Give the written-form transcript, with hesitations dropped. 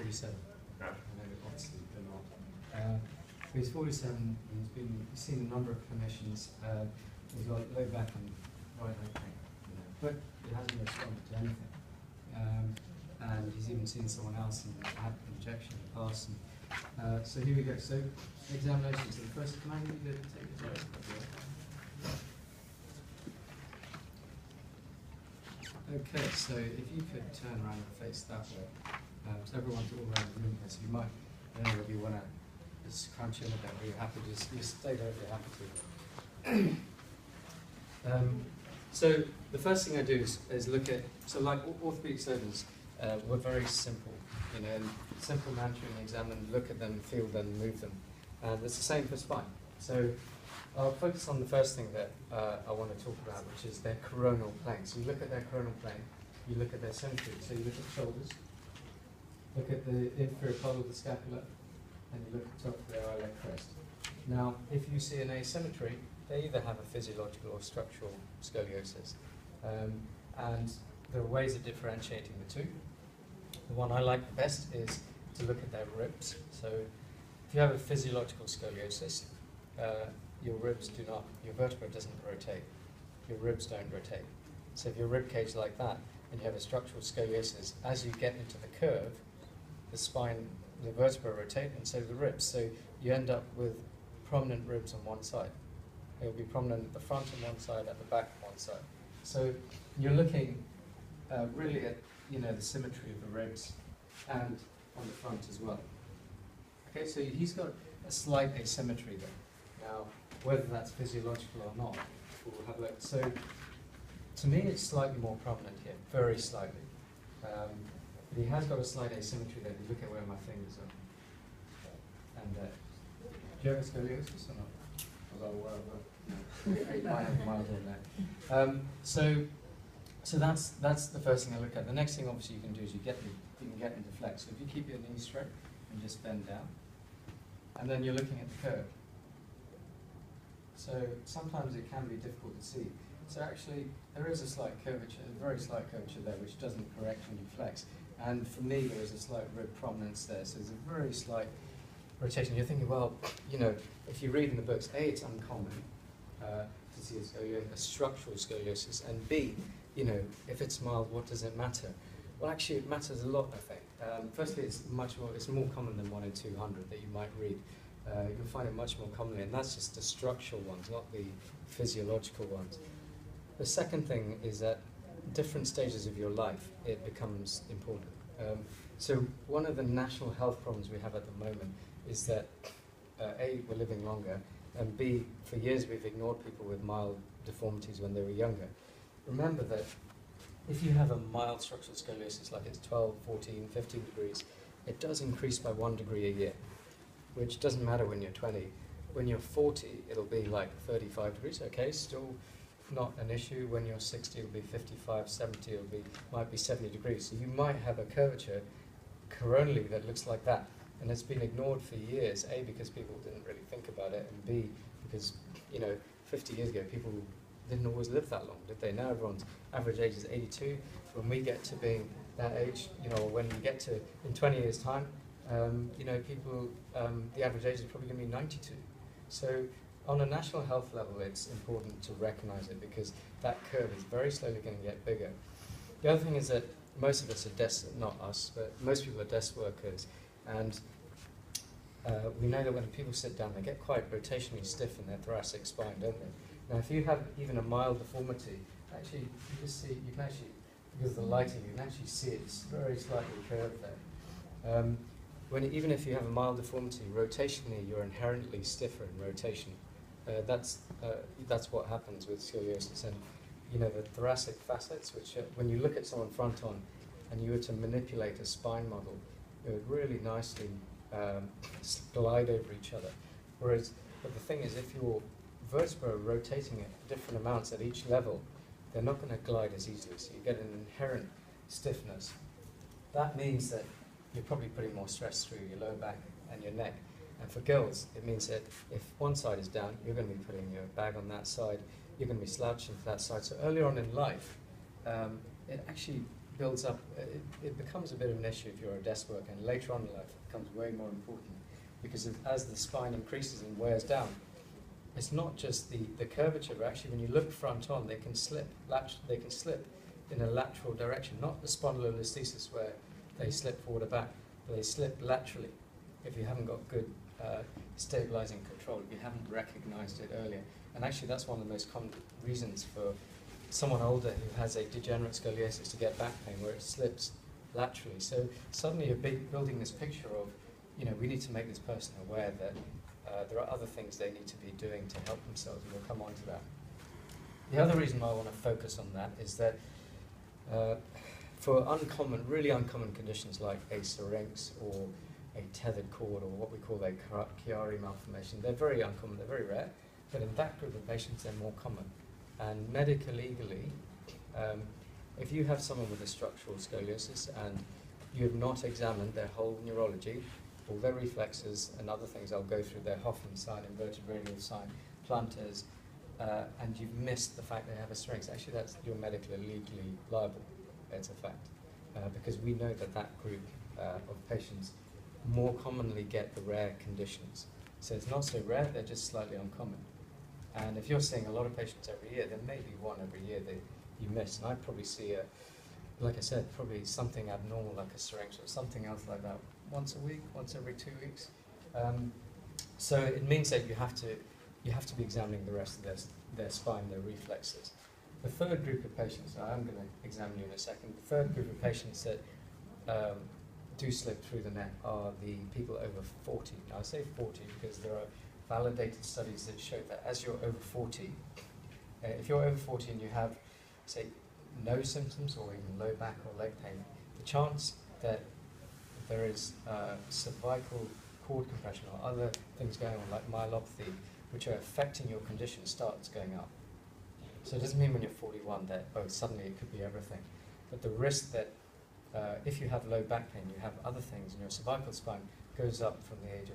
47. Yeah. I know obviously they're not. He's 47, he's seen a number of clinicians, he's got low back and right leg pain, but he hasn't responded to anything. And he's even seen someone else and had an injection in the past. And, so here we go. So examination. So the first, can I need you to take the test? Okay, so if you could turn around and face that way. So everyone's all around the room here, so you might, I don't know if you want to just crunch in a bit, or you're happy to just, you stay there if you're happy to. So the first thing I do is look at, so like orthopedic surgeons, we're very simple, and simple mantra and examine, look at them, feel them, move them. And it's the same for spine. So I'll focus on the first thing that I want to talk about, which is their coronal plane. So you look at their coronal plane, you look at their symmetry. So you look at the shoulders, look at the inferior pole of the scapula, and you look at the top of their eye leg crest. Now, if you see an asymmetry, they either have a physiological or structural scoliosis. And there are ways of differentiating the two. The one I like the best is to look at their ribs. So if you have a physiological scoliosis, your ribs do not, your vertebra doesn't rotate, your ribs don't rotate. So if your rib cage like that, and you have a structural scoliosis, as you get into the curve, the spine, the vertebra rotate, and so do the ribs. So you end up with prominent ribs on one side. It'll be prominent at the front on one side, at the back on one side. So you're looking really at the symmetry of the ribs and on the front as well. Okay, so he's got a slight asymmetry there. Now, whether that's physiological or not, we'll have a look. So to me, it's slightly more prominent here, very slightly. But he has got a slight asymmetry there. If you look at where my fingers are. And do you have a scoliosis or not? So that's the first thing I look at. The next thing, obviously, you can do is you can get into flex. So if you keep your knees straight and just bend down, and then you're looking at the curve. So sometimes it can be difficult to see. So actually, there is a slight curvature, a very slight curvature there, which doesn't correct when you flex. And for me, there is a slight rib prominence there. So there's a very slight rotation. You're thinking, well, if you read in the books, A, it's uncommon to see a structural scoliosis, and B, if it's mild, what does it matter? Well, actually, it matters a lot, I think. Firstly, it's more common than 1 in 200 that you might read. You'll find it much more commonly, and that's just the structural ones, not the physiological ones. The second thing is that different stages of your life, it becomes important. So one of the national health problems we have at the moment is that A, we're living longer, and B, for years we've ignored people with mild deformities when they were younger. Remember that if you have a mild structural scoliosis, like it's 12, 14, 15 degrees, it does increase by 1 degree a year, which doesn't matter when you're 20. When you're 40, it'll be like 35 degrees, okay, still not an issue. When you're 60, it'll be 55, 70, might be 70 degrees. So you might have a curvature coronally that looks like that. And it's been ignored for years, A, because people didn't really think about it, and B, because, 50 years ago, people didn't always live that long, did they? Now everyone's average age is 82. When we get to being that age, when we get to, in 20 years' time, people, the average age is probably going to be 92. So on a national health level, it's important to recognize it, because that curve is very slowly going to get bigger. The other thing is that most of us are desk, not us, but most people are desk workers. And we know that when people sit down, they get quite rotationally stiff in their thoracic spine, don't they? Now, if you have even a mild deformity, actually, you can actually, because of the lighting, you can actually see it's very slightly curved there. Even if you have a mild deformity, rotationally, you're inherently stiffer in rotation. That's what happens with scoliosis. And the thoracic facets, which when you look at someone front on, and you were to manipulate a spine model, it would really nicely glide over each other. But the thing is, if your vertebrae are rotating at different amounts at each level, they're not going to glide as easily. So you get an inherent stiffness. That means that you're probably putting more stress through your lower back and your neck. And for girls, it means that if one side is down, you're going to be putting your bag on that side, you're going to be slouching to that side. So earlier on in life, it actually builds up, it becomes a bit of an issue if you're a desk worker, and later on in life it becomes way more important, because as the spine increases and wears down, it's not just the curvature, but actually when you look front on, they can slip in a lateral direction, not the spondylolisthesis where they slip forward or back, but they slip laterally if you haven't got good stabilizing control, if you haven't recognized it earlier. And actually that's one of the most common reasons for someone older who has a degenerate scoliosis to get back pain, where it slips laterally. So suddenly you're building this picture of, you know, we need to make this person aware that there are other things they need to be doing to help themselves, and we'll come on to that. The other reason why I want to focus on that is that for really uncommon conditions like a syrinx or a tethered cord, or what we call a Chiari malformation, they're very uncommon, they're very rare, but in that group of patients they're more common. And legally, if you have someone with a structural scoliosis and you have not examined their whole neurology, all their reflexes and other things, I'll go through their Hoffman sign, inverted radial sign, planters, and you've missed the fact they have a syrinx, actually you're medically legally liable. It's a fact. Because we know that that group of patients more commonly get the rare conditions. So it's not so rare, they're just slightly uncommon. And if you're seeing a lot of patients every year, there may be one every year that you miss. And I'd probably see, like I said, probably something abnormal like a syrinx or something else like that once a week, once every 2 weeks. So it means that you have to be examining the rest of their spine, their reflexes. The third group of patients, I'm going to examine you in a second, the third group of patients that do slip through the net are the people over 40. Now I say 40 because there are validated studies that show that as you're over 40, if you're over 40 and you have, say, no symptoms or even low back or leg pain, the chance that there is cervical cord compression or other things going on like myelopathy, which are affecting your condition, starts going up. So it doesn't mean when you're 41 that, oh, suddenly it could be everything. But the risk that if you have low back pain, you have other things in your cervical spine goes up from the age of